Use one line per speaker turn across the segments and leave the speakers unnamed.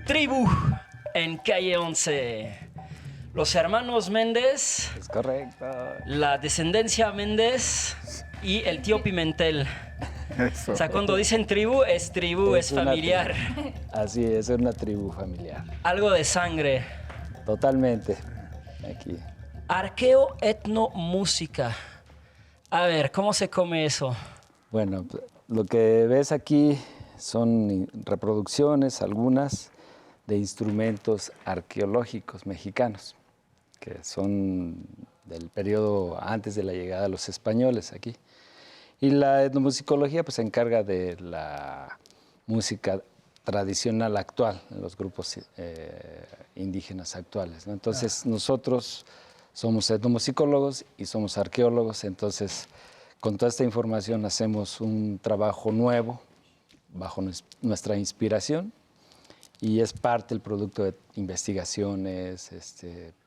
Tribu en Calle 11. Los hermanos Méndez.
Es correcto.
La descendencia Méndez y el tío Pimentel.
Eso.
O sea, cuando dicen tribu, es familiar.
Tribu. Así es una tribu familiar.
Algo de sangre.
Totalmente. Aquí.
Arqueo etnomúsica. A ver, ¿cómo se come eso?
Bueno, lo que ves aquí son reproducciones, algunas, de instrumentos arqueológicos mexicanos, que son del periodo antes de la llegada de los españoles aquí. Y la etnomusicología pues, se encarga de la música tradicional actual, en los grupos indígenas actuales, ¿no? Entonces, nosotros somos etnomusicólogos y somos arqueólogos, entonces con toda esta información hacemos un trabajo nuevo bajo nuestra inspiración y es parte del producto de investigaciones,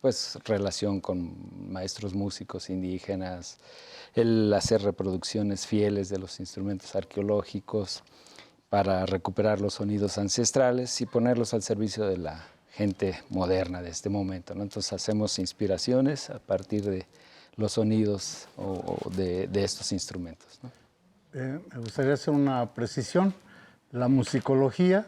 pues relación con maestros músicos indígenas, el hacer reproducciones fieles de los instrumentos arqueológicos para recuperar los sonidos ancestrales y ponerlos al servicio de la gente moderna de este momento, ¿no? Entonces hacemos inspiraciones a partir de los sonidos de estos instrumentos, ¿no?
Me gustaría hacer una precisión. La musicología,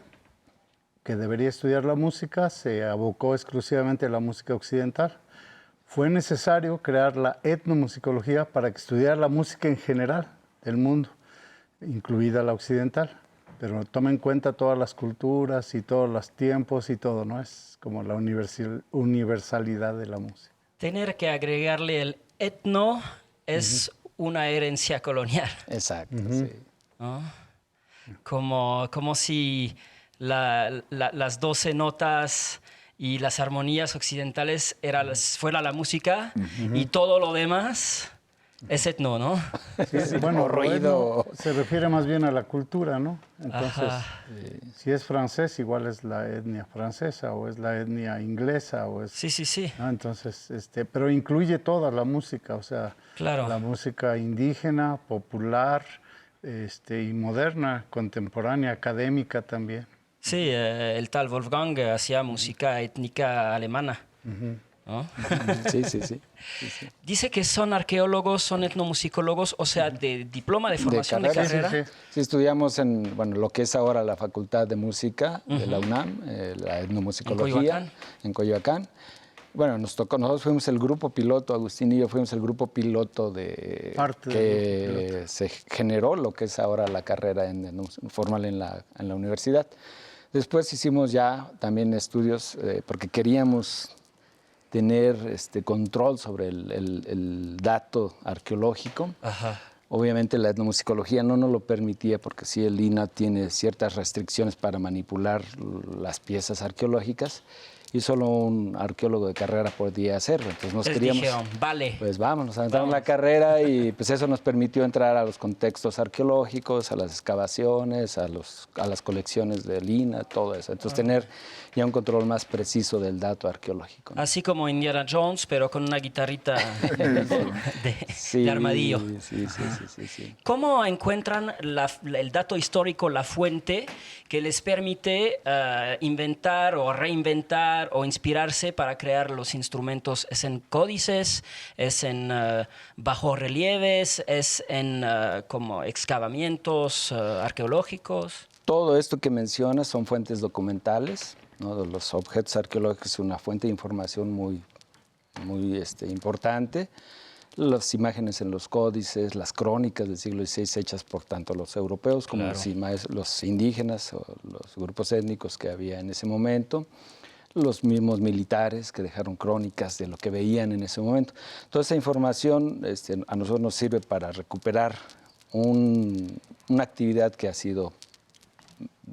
que debería estudiar la música, se abocó exclusivamente a la música occidental. Fue necesario crear la etnomusicología para que estudiara la música en general del mundo, incluida la occidental. Pero toma en cuenta todas las culturas y todos los tiempos y todo, ¿no? Es como la universalidad de la música.
Tener que agregarle el etno es una herencia colonial.
Exacto, sí.
¿No? Como si las 12 notas y las armonías occidentales fuera la música y todo lo demás es etno, ¿no?
Sí, bueno, ruido se refiere más bien a la cultura, ¿no? Entonces, si es francés, igual es la etnia francesa o es la etnia inglesa o es...
Sí.
¿no? Entonces, pero incluye toda la música, o sea,
claro.
La música indígena, popular, y moderna, contemporánea, académica también.
Sí, el tal Wolfgang hacía música étnica alemana. ¿No?
Sí.
Dice que son arqueólogos, son etnomusicólogos, o sea, de diploma, de formación, de carrera.
Sí, estudiamos en lo que es ahora la Facultad de Música de la UNAM, la etnomusicología, en Coyoacán. Bueno, nosotros fuimos el grupo piloto, Agustín y yo fuimos el grupo piloto que se generó lo que es ahora la carrera formal en la universidad. Después hicimos ya también estudios porque queríamos tener control sobre el dato arqueológico.
Ajá.
Obviamente la etnomusicología no nos lo permitía porque sí, el INAH tiene ciertas restricciones para manipular las piezas arqueológicas y solo un arqueólogo de carrera podía hacerlo. Entonces nos queríamos...
dijeron, vale.
Pues vamos, nos aventamos la carrera y pues eso nos permitió entrar a los contextos arqueológicos, a las excavaciones, a las colecciones del INAH, todo eso. Entonces tener ya un control más preciso del dato arqueológico, ¿no?
Así como Indiana Jones, pero con una guitarrita de armadillo.
Sí.
¿Cómo encuentran el dato histórico, la fuente, que les permite inventar o reinventar o inspirarse para crear los instrumentos? ¿Es en códices? ¿Es en bajorrelieves? ¿Es en como excavamientos arqueológicos?
Todo esto que mencionas son fuentes documentales, ¿no? Los objetos arqueológicos es una fuente de información muy importante. Las imágenes en los códices, las crónicas del siglo XVI hechas por tanto los europeos como los indígenas o los grupos étnicos que había en ese momento, los mismos militares que dejaron crónicas de lo que veían en ese momento. Toda esa información a nosotros nos sirve para recuperar una actividad que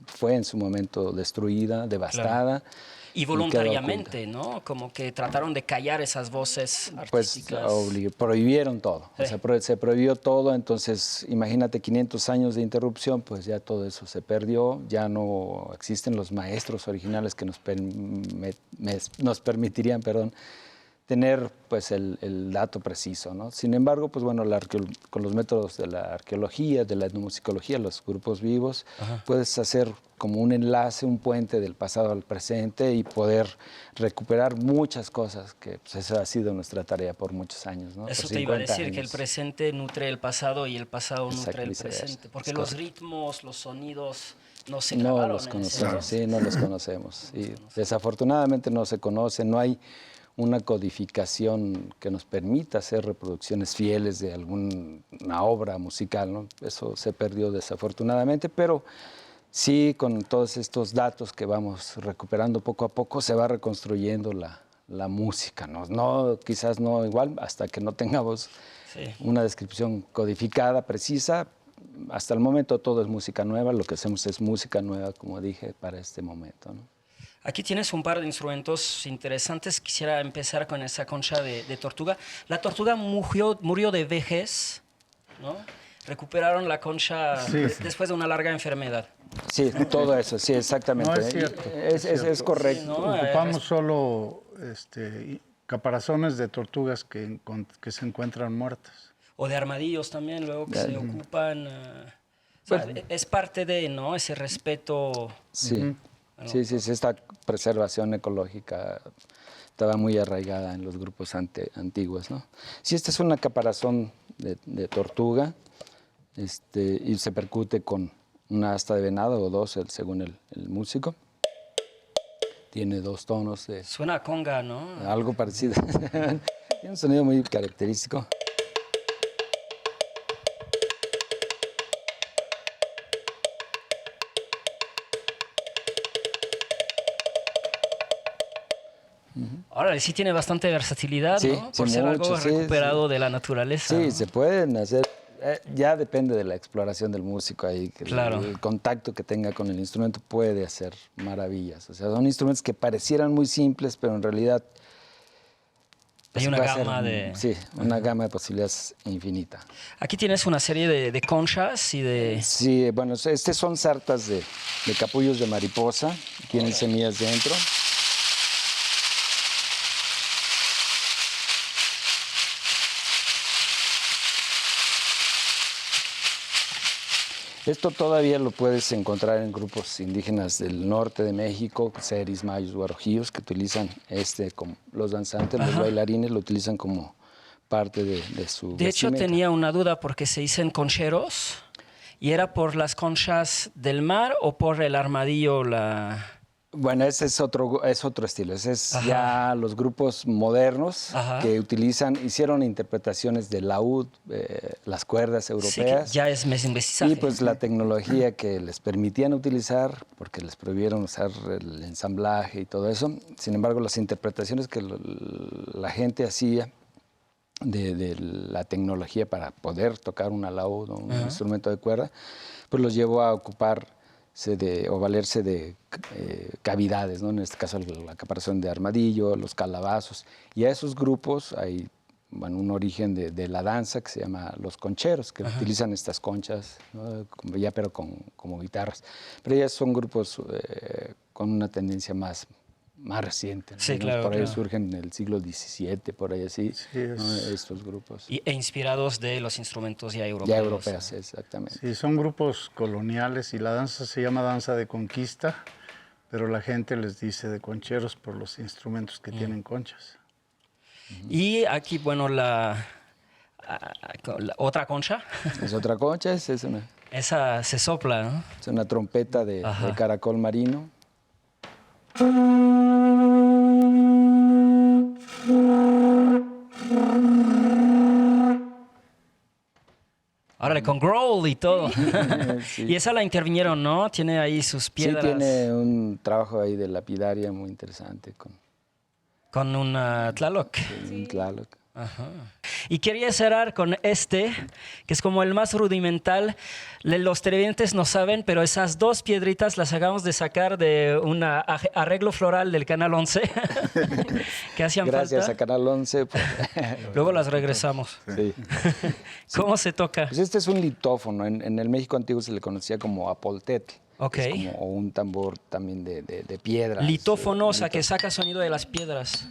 fue en su momento destruida, devastada.
Claro. Y voluntariamente, ¿no? Como que trataron de callar esas voces artísticas.
Pues prohibieron todo.
Sí.
O sea, se prohibió todo, entonces imagínate 500 años de interrupción, pues ya todo eso se perdió, ya no existen los maestros originales que nos permitirían, tener pues el dato preciso, ¿no? Sin embargo, pues bueno, con los métodos de la arqueología, de la etnomusicología, los grupos vivos, puedes hacer como un enlace, un puente del pasado al presente y poder recuperar muchas cosas, que pues, esa ha sido nuestra tarea por muchos años, ¿no?
Eso
Por
te iba a
50
decir, que el
años.
presente nutre el pasado y el pasado
Exacto,
nutre el
viceversa.
presente. Porque
Es
los
correcto.
ritmos, los sonidos no se
No
grabaron
los
en ese
conocemos,
entonces.
sí, no los conocemos. Y desafortunadamente no se conocen, no hay una codificación que nos permita hacer reproducciones fieles de alguna obra musical, ¿no? Eso se perdió desafortunadamente, pero sí, con todos estos datos que vamos recuperando poco a poco, se va reconstruyendo la música, ¿no? No, quizás no igual, hasta que no tengamos
Sí.
una descripción codificada, precisa. Hasta el momento todo es música nueva, lo que hacemos es música nueva, como dije, para este momento, ¿no?
Aquí tienes un par de instrumentos interesantes. Quisiera empezar con esa concha de tortuga. La tortuga murió de vejez, ¿no? Recuperaron la concha
Sí, sí.
después de una larga enfermedad.
Sí, todo eso, sí, exactamente.
No, es cierto,
Es correcto.
Sí, ¿no?
Ocupamos solo caparazones de tortugas que se encuentran muertas.
O de armadillos también, luego que se ocupan. O sea, es parte de, ¿no? Ese respeto.
Sí, sí, esta preservación ecológica estaba muy arraigada en los grupos antiguos, ¿no? Sí, esta es una caparazón de tortuga, y se percute con una asta de venado o dos, según el músico. Tiene 2 tonos de
Suena a conga, ¿no?
algo parecido. Tiene un sonido muy característico.
Ahora sí tiene bastante versatilidad,
Sí,
¿no?
sí,
Por ser algo
mucho, sí,
recuperado de la naturaleza.
Sí,
¿no?
se pueden hacer. Ya depende de la exploración del músico ahí. Que
Claro.
El contacto que tenga con el instrumento puede hacer maravillas. O sea, son instrumentos que parecieran muy simples, pero en realidad
Hay
se
una
puede hacer,
gama de...
Sí, una gama de posibilidades infinita.
Aquí tienes una serie de conchas y de...
Sí, bueno, estos son sartas de capullos de mariposa. Tienen semillas dentro. Esto todavía lo puedes encontrar en grupos indígenas del norte de México, seris, mayos, guarojillos, que utilizan como los danzantes, los bailarines lo utilizan como parte de su
De hecho,
vestimenta.
tenía una duda porque se dicen concheros y era por las conchas del mar o por el armadillo, la...
Bueno, ese es otro estilo. Ese es
Ajá.
ya los grupos modernos
Ajá.
que hicieron interpretaciones del laúd, las cuerdas
Sí, que
europeas.
ya es mestizaje.
Y pues la tecnología que les permitían utilizar, porque les prohibieron usar el ensamblaje y todo eso. Sin embargo, las interpretaciones que la gente hacía de la tecnología para poder tocar un alaúd o un instrumento de cuerda, pues los llevó a ocuparse o valerse de cavidades, ¿no? En este caso la caparazón de armadillo, los calabazos. Y a esos grupos hay un origen de la danza que se llama los concheros, que utilizan estas conchas, ¿no? Pero como guitarras. Pero ya son grupos con una tendencia más reciente, ¿no?
Sí,
Digamos,
claro,
por ahí
claro.
surgen en el siglo XVII, por ahí así,
Sí,
¿no? Estos grupos.
E inspirados de los instrumentos ya europeos.
Ya europeos, exactamente.
Sí, son grupos coloniales y la danza se llama danza de conquista, pero la gente les dice de concheros por los instrumentos que tienen conchas.
Y aquí, bueno, la otra concha,
Es otra concha,
esa se sopla, ¿no?
es una trompeta de caracol marino.
Órale, con growl y todo.
Sí.
Y esa la intervinieron, ¿no? Tiene ahí sus piedras.
Sí, tiene un trabajo ahí de lapidaria muy interesante con
Con un Tlaloc.
un Tlaloc.
Ajá. Y quería cerrar con este, que es como el más rudimental. Los televidentes no saben, pero esas 2 piedritas las acabamos de sacar de un arreglo floral del Canal 11 que hacían
Gracias
falta.
a Canal 11.
Luego las regresamos.
Sí.
¿Cómo se toca?
Pues este es un litófono. En el México antiguo se le conocía como apoltetl.
Ok.
Es como un tambor también de piedra.
Litófono, o sea, que saca sonido de las piedras.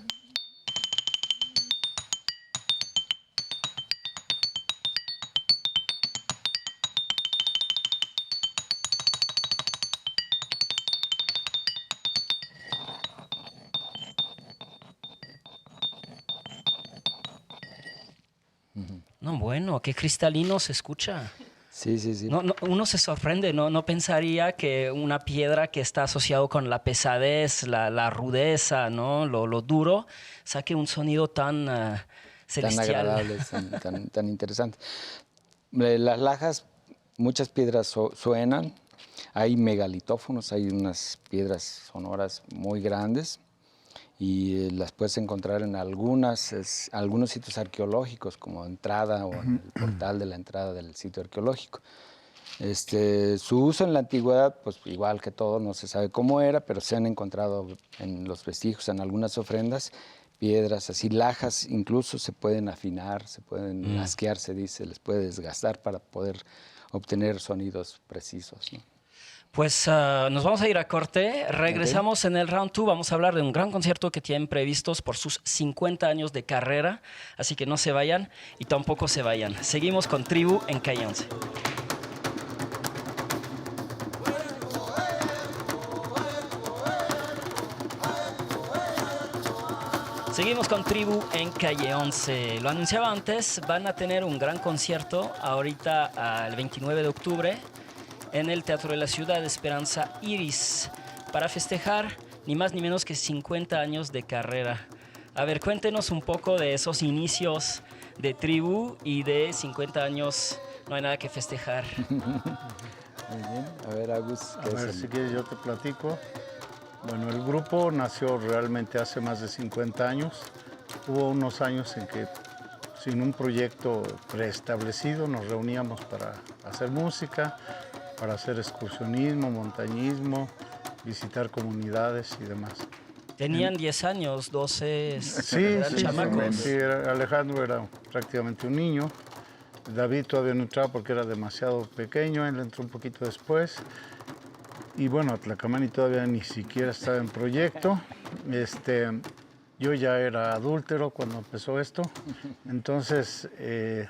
No, bueno, qué cristalino se escucha.
Sí, sí, sí.
No, uno se sorprende, no pensaría que una piedra que está asociado con la pesadez, la rudeza, ¿no? Lo duro, saque un sonido tan
Tan
celestial.
agradables, tan interesantes. Las lajas, muchas piedras suenan. Hay megalitófonos, hay unas piedras sonoras muy grandes y las puedes encontrar en algunos sitios arqueológicos, como entrada o en el portal de la entrada del sitio arqueológico. Su uso en la antigüedad, pues igual que todo, no se sabe cómo era, pero se han encontrado en los vestigios, en algunas ofrendas, piedras así, lajas, incluso se pueden afinar, se pueden asquear, se dice, les puede desgastar para poder obtener sonidos precisos, ¿no?
Pues nos vamos a ir a corte. Regresamos en el round 2. Vamos a hablar de un gran concierto que tienen previstos por sus 50 años de carrera. Así que no se vayan y tampoco se vayan. Seguimos con Tribu en Calle 11. Seguimos con Tribu en Calle 11. Lo anunciaba antes, van a tener un gran concierto ahorita el 29 de octubre en el Teatro de la Ciudad de Esperanza Iris para festejar ni más ni menos que 50 años de carrera. A ver, cuéntenos un poco de esos inicios de Tribu y de 50 años. No hay nada que festejar.
Muy bien. A ver, Agus,
A ver, si quieres yo te platico. Bueno, el grupo nació realmente hace más de 50 años. Hubo unos años en que, sin un proyecto preestablecido, nos reuníamos para hacer música, para hacer excursionismo, montañismo, visitar comunidades y demás.
Tenían 10 años, 12,
Sí,
eran
sí,
chamacos.
sí, Alejandro era prácticamente un niño. David todavía no entraba porque era demasiado pequeño, él entró un poquito después. Y bueno, Atlacamani todavía ni siquiera estaba en proyecto. Yo ya era adúltero cuando empezó esto. Entonces, en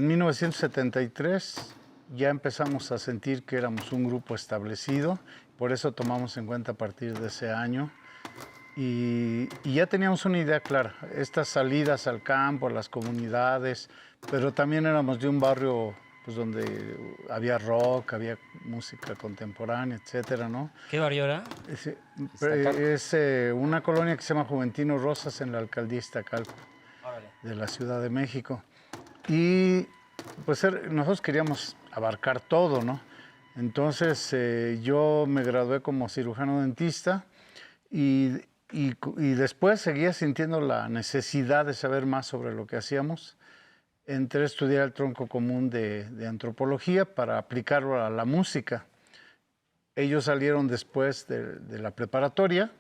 1973 ya empezamos a sentir que éramos un grupo establecido. Por eso tomamos en cuenta a partir de ese año. Y ya teníamos una idea clara, estas salidas al campo, a las comunidades, pero también éramos de un barrio pues, donde había rock, había música contemporánea, etcétera, ¿no?
¿Qué barrio era?
Es una colonia que se llama Juventino Rosas en la alcaldía Iztacalco de la Ciudad de México. Y pues nosotros queríamos abarcar todo, ¿no? Entonces yo me gradué como cirujano dentista y después seguía sintiendo la necesidad de saber más sobre lo que hacíamos. Entré a estudiar el tronco común de antropología para aplicarlo a la música. Ellos salieron después de la preparatoria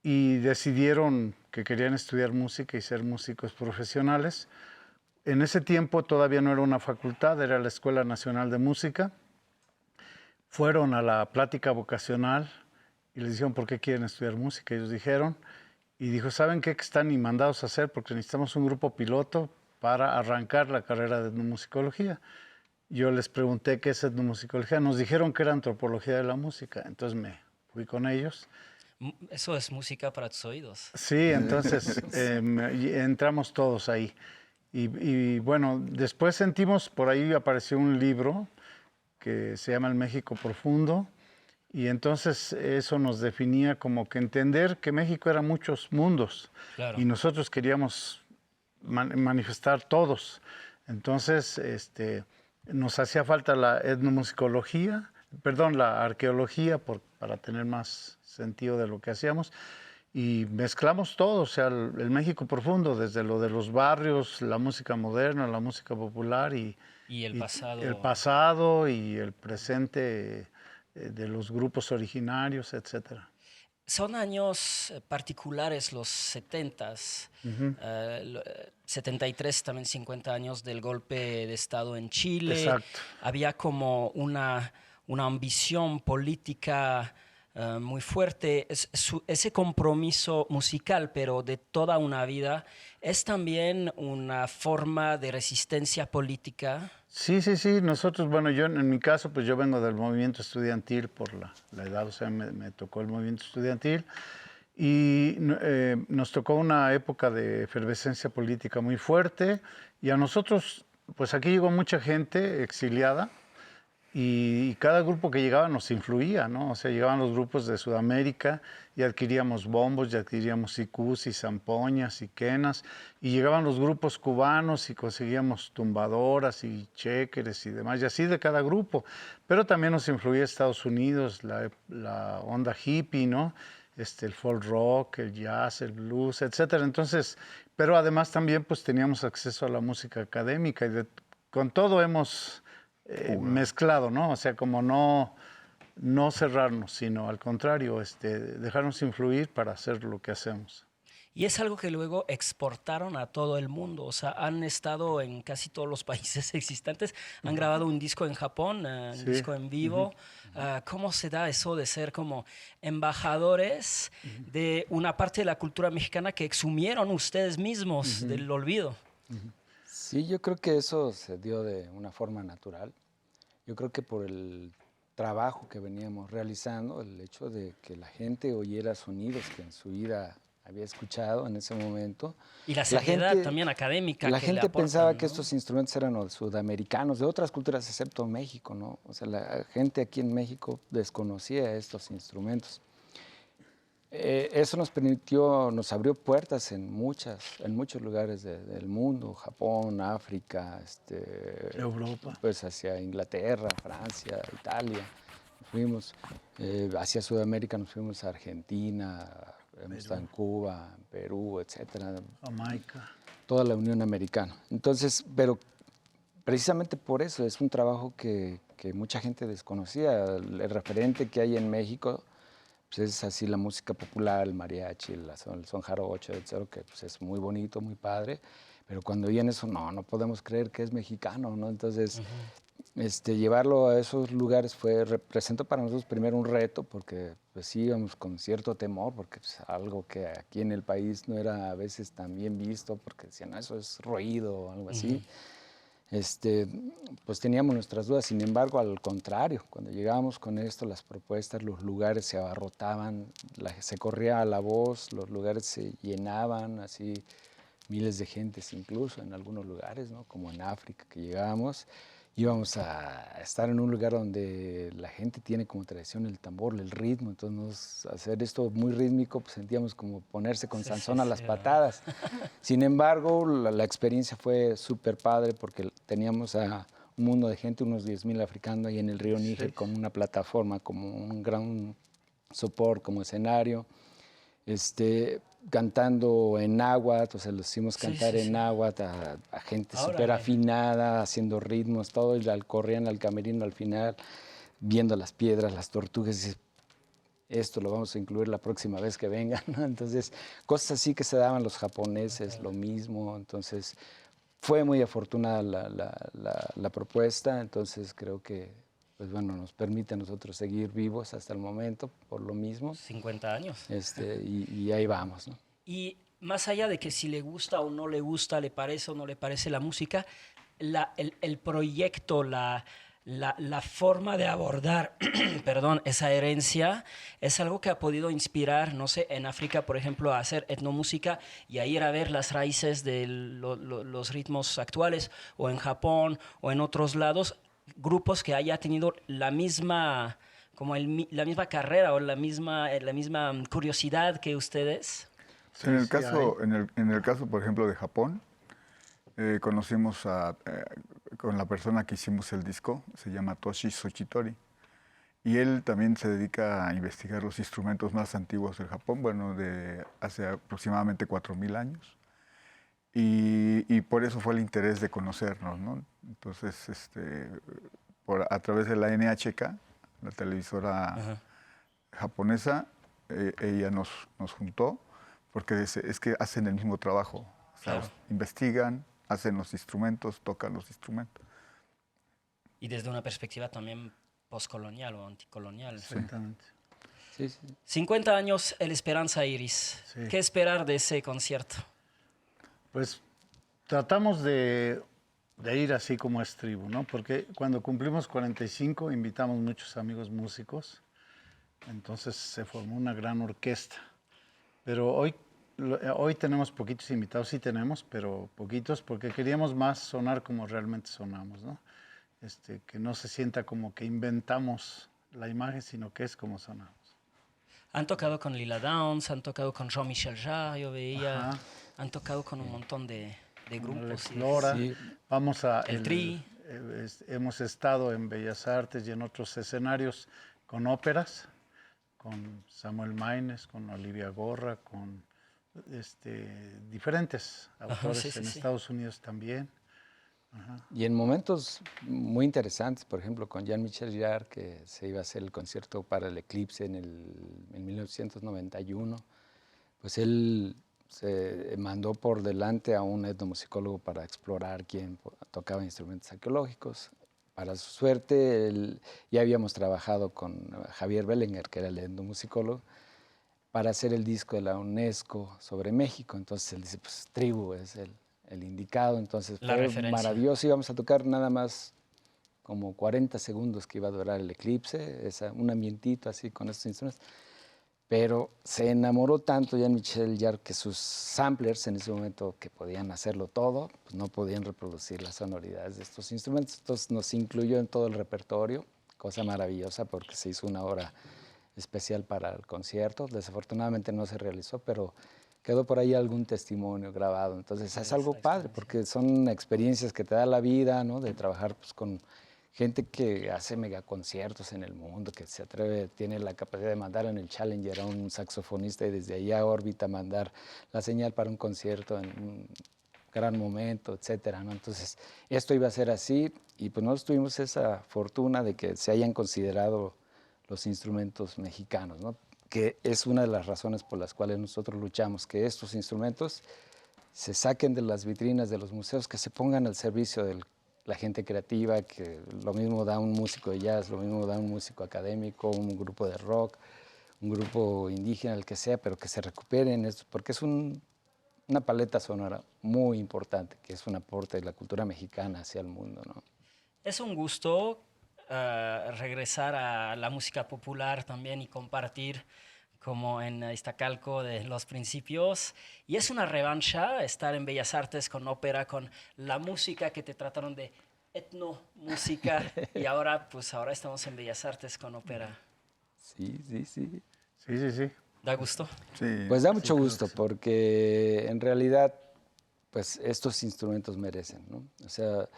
y decidieron que querían estudiar música y ser músicos profesionales. En ese tiempo todavía no era una facultad, era la Escuela Nacional de Música. Fueron a la plática vocacional y les dijeron, ¿por qué quieren estudiar música? Ellos dijeron, y dijo, ¿saben qué están mandados a hacer? Porque necesitamos un grupo piloto para arrancar la carrera de etnomusicología. Yo les pregunté qué es etnomusicología. Nos dijeron que era antropología de la música. Entonces me fui con ellos.
Eso es música para tus oídos.
Sí, entonces entramos todos ahí. Y bueno, después sentimos, por ahí apareció un libro que se llama El México Profundo. Y entonces eso nos definía como que entender que México era muchos mundos.
Claro.
Y nosotros queríamos manifestar todos. Entonces nos hacía falta la etnomusicología, la arqueología para tener más sentido de lo que hacíamos. Y mezclamos todo, o sea, el México profundo, desde lo de los barrios, la música moderna, la música popular y
el pasado.
El pasado y el presente de los grupos originarios, etcétera.
Son años particulares los 70s, 73 también 50 años del golpe de Estado en Chile.
Exacto.
Había como una ambición política muy fuerte. Ese compromiso musical, pero de toda una vida, es también una forma de resistencia política.
Sí. Nosotros, bueno, yo en mi caso, pues yo vengo del movimiento estudiantil por la edad, o sea, me tocó el movimiento estudiantil. Y nos tocó una época de efervescencia política muy fuerte y a nosotros, pues aquí llegó mucha gente exiliada y cada grupo que llegaba nos influía, ¿no? O sea, llegaban los grupos de Sudamérica y adquiríamos bombos, y adquiríamos sicus y zampoñas y quenas, y llegaban los grupos cubanos y conseguíamos tumbadoras y chéqueres y demás, y así de cada grupo. Pero también nos influía Estados Unidos, la onda hippie, ¿no? El folk rock, el jazz, el blues, etcétera. Entonces, pero además también pues teníamos acceso a la música académica y con todo hemos mezclado, ¿no? O sea, como no cerrarnos, sino al contrario, dejarnos influir para hacer lo que hacemos.
Y es algo que luego exportaron a todo el mundo. O sea, han estado en casi todos los países existentes. Han grabado un disco en Japón, un
Sí.
disco en vivo. ¿Cómo se da eso de ser como embajadores de una parte de la cultura mexicana que exhumieron ustedes mismos del olvido?
Sí, yo creo que eso se dio de una forma natural. Yo creo que por el trabajo que veníamos realizando, el hecho de que la gente oyera sonidos que en su vida había escuchado en ese momento.
Y la seriedad también académica
La
que le
gente
aportan,
pensaba
¿no?
que estos instrumentos eran sudamericanos, de otras culturas excepto México, ¿no? O sea, la gente aquí en México desconocía estos instrumentos. Eso nos abrió puertas en muchos lugares del mundo, Japón, África,
Europa.
pues hacia Inglaterra, Francia, Italia. Nos fuimos hacia Sudamérica, nos fuimos a Argentina, hemos estado en Cuba, Perú, etcétera.
Jamaica.
Toda la Unión Americana. Entonces, pero precisamente por eso es un trabajo que mucha gente desconocía. El referente que hay en México pues es así la música popular, el mariachi, el son jarocho, etcétera, que pues es muy bonito, muy padre, pero cuando oyen eso, no podemos creer que es mexicano, ¿no? Entonces, llevarlo a esos lugares representó para nosotros primero un reto, porque pues íbamos con cierto temor, porque es algo que aquí en el país no era a veces tan bien visto, porque decían, no, eso es ruido o algo así. Pues teníamos nuestras dudas. Sin embargo, al contrario, cuando llegábamos con esto, las propuestas, los lugares se abarrotaban, se corría la voz, los lugares se llenaban, así miles de gentes incluso en algunos lugares, ¿no? Como en África que llegábamos. Íbamos a estar en un lugar donde la gente tiene como tradición el tambor, el ritmo, entonces hacer esto muy rítmico, pues sentíamos como ponerse con Sansón a las patadas. Sin embargo, la experiencia fue súper padre porque teníamos a un mundo de gente, unos 10,000 africanos ahí en el río Níger con una plataforma como un gran soporte, como escenario. Cantando en náhuatl, o sea, los hicimos cantar en náhuatl a gente súper afinada, haciendo ritmos, todo, y corrían al camerino al final, viendo las piedras, las tortugas, y esto lo vamos a incluir la próxima vez que vengan, ¿no? Entonces, cosas así que se daban los japoneses, lo mismo, entonces, fue muy afortunada la propuesta, entonces creo que pues bueno, nos permite a nosotros seguir vivos hasta el momento, por lo mismo.
50 años.
Y ahí vamos, ¿no?
Y más allá de que si le gusta o no le gusta, le parece o no le parece la música, el proyecto, la forma de abordar, perdón, esa herencia es algo que ha podido inspirar, no sé, en África, por ejemplo, a hacer etnomúsica y a ir a ver las raíces de los ritmos actuales, o en Japón o en otros lados, grupos que haya tenido la misma, como la misma carrera o la misma curiosidad que ustedes.
Sí, en el caso, en el caso, por ejemplo, de Japón, conocimos con la persona que hicimos el disco, se llama Toshi Tsuchitori, y él también se dedica a investigar los instrumentos más antiguos del Japón, bueno, de hace aproximadamente 4,000 años, y por eso fue el interés de conocernos, ¿no? Entonces, a través de la NHK, la televisora japonesa, ella nos juntó, porque es que hacen el mismo trabajo, o sea, investigan, hacen los instrumentos, tocan los instrumentos.
Y desde una perspectiva también postcolonial o anticolonial.
Exactamente.
Sí, sí.
50 años, el Esperanza Iris.
Sí.
¿Qué esperar de ese concierto?
Pues tratamos de ir así como es tribu, ¿no? Porque cuando cumplimos 45 invitamos muchos amigos músicos, entonces se formó una gran orquesta. Pero hoy tenemos poquitos invitados, sí tenemos, pero poquitos, porque queríamos más sonar como realmente sonamos, ¿no? Que no se sienta como que inventamos la imagen, sino que es como sonamos.
Han tocado con Lila Downs, han tocado con Jean-Michel Jarre, yo veía.
Ajá.
Han tocado con un montón de grupos.
Alex
y
Lora.
Sí.
Vamos a
El Tri.
hemos estado en Bellas Artes y en otros escenarios con óperas, con Samuel Maines, con Olivia Gorra, con diferentes autores
sí, sí,
en
sí.
Estados Unidos también.
Y en momentos muy interesantes, por ejemplo, con Jean-Michel Jarre, que se iba a hacer el concierto para el Eclipse en 1991, pues él se mandó por delante a un etnomusicólogo para explorar quién tocaba instrumentos arqueológicos. Para su suerte, ya habíamos trabajado con Javier Belenguer, que era el etnomusicólogo, para hacer el disco de la UNESCO sobre México. Entonces él dice, pues Tribu es el indicado. Entonces
La
fue
referencia.
maravilloso. Íbamos a tocar nada más como 40 segundos que iba a durar el eclipse, un ambientito así con estos instrumentos. Pero se enamoró tanto Jean-Michel Jarre que sus samplers en ese momento, que podían hacerlo todo, pues no podían reproducir las sonoridades de estos instrumentos. Entonces nos incluyó en todo el repertorio, cosa maravillosa porque se hizo una hora especial para el concierto. Desafortunadamente no se realizó, pero quedó por ahí algún testimonio grabado. Entonces es algo padre porque son experiencias que te da la vida, ¿no? De trabajar pues, con gente que hace megaconciertos en el mundo, que se atreve, tiene la capacidad de mandar en el Challenger a un saxofonista y desde allá a órbita mandar la señal para un concierto en un gran momento, etcétera, ¿no? Entonces, esto iba a ser así y pues nosotros tuvimos esa fortuna de que se hayan considerado los instrumentos mexicanos, ¿no? Que es una de las razones por las cuales nosotros luchamos, que estos instrumentos se saquen de las vitrinas de los museos, que se pongan al servicio de la gente creativa, que lo mismo da un músico de jazz, lo mismo da un músico académico, un grupo de rock, un grupo indígena, el que sea, pero que se recuperen esto, porque es una paleta sonora muy importante, que es un aporte de la cultura mexicana hacia el mundo, ¿no?
Es un gusto regresar a la música popular también y compartir como en Iztacalco de los principios. Y es una revancha estar en Bellas Artes con ópera, con la música que te trataron de etnomúsica. Y ahora, pues ahora estamos en Bellas Artes con ópera.
Sí, sí, sí.
Sí, sí, sí.
¿Da gusto?
Sí.
Pues da mucho
creo
gusto
que sí.
porque en realidad pues estos instrumentos merecen, ¿no? O sea,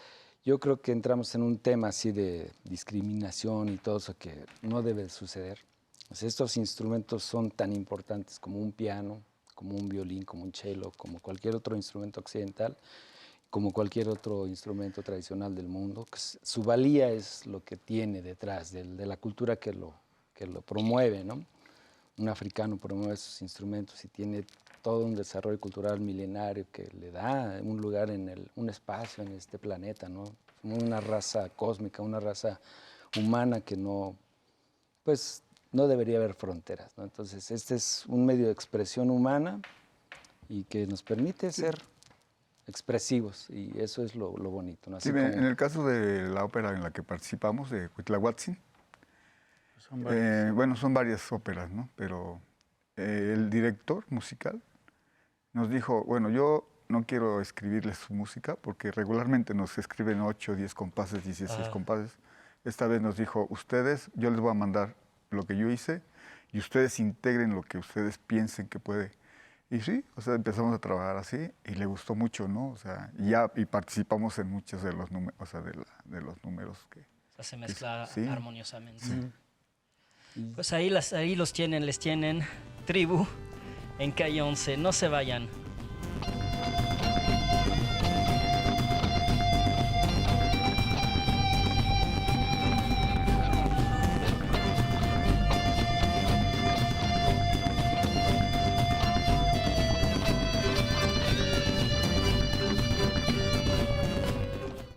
yo creo que entramos en un tema así de discriminación y todo eso que no debe suceder. O sea, estos instrumentos son tan importantes como un piano, como un violín, como un cello, como cualquier otro instrumento occidental, como cualquier otro instrumento tradicional del mundo. Su valía es lo que tiene detrás de la cultura que lo promueve, ¿no? Un africano promueve esos instrumentos y tiene todo un desarrollo cultural milenario que le da un lugar un espacio en este planeta, ¿no? Somos una raza cósmica, una raza humana que no, pues, no debería haber fronteras, ¿no? Entonces, este es un medio de expresión humana y que nos permite ser expresivos y eso es lo bonito, ¿no? Así
Sí,
como,
en el caso de la ópera en la que participamos, de Huitlahuatzin, bueno, son varias óperas, ¿no? Pero el director musical nos dijo, bueno, yo no quiero escribirles su música porque regularmente nos escriben 8, 10 compases, 16 compases. Esta vez nos dijo, ustedes, yo les voy a mandar lo que yo hice y ustedes integren lo que ustedes piensen que puede. Y sí, o sea, empezamos a trabajar así y le gustó mucho, ¿no? O sea, y participamos en muchos de los números, o sea, de los números que...
O sea, se mezcla
Sí.
armoniosamente. Pues ahí los tienen, les tienen. Tribu en Calle 11. No se vayan.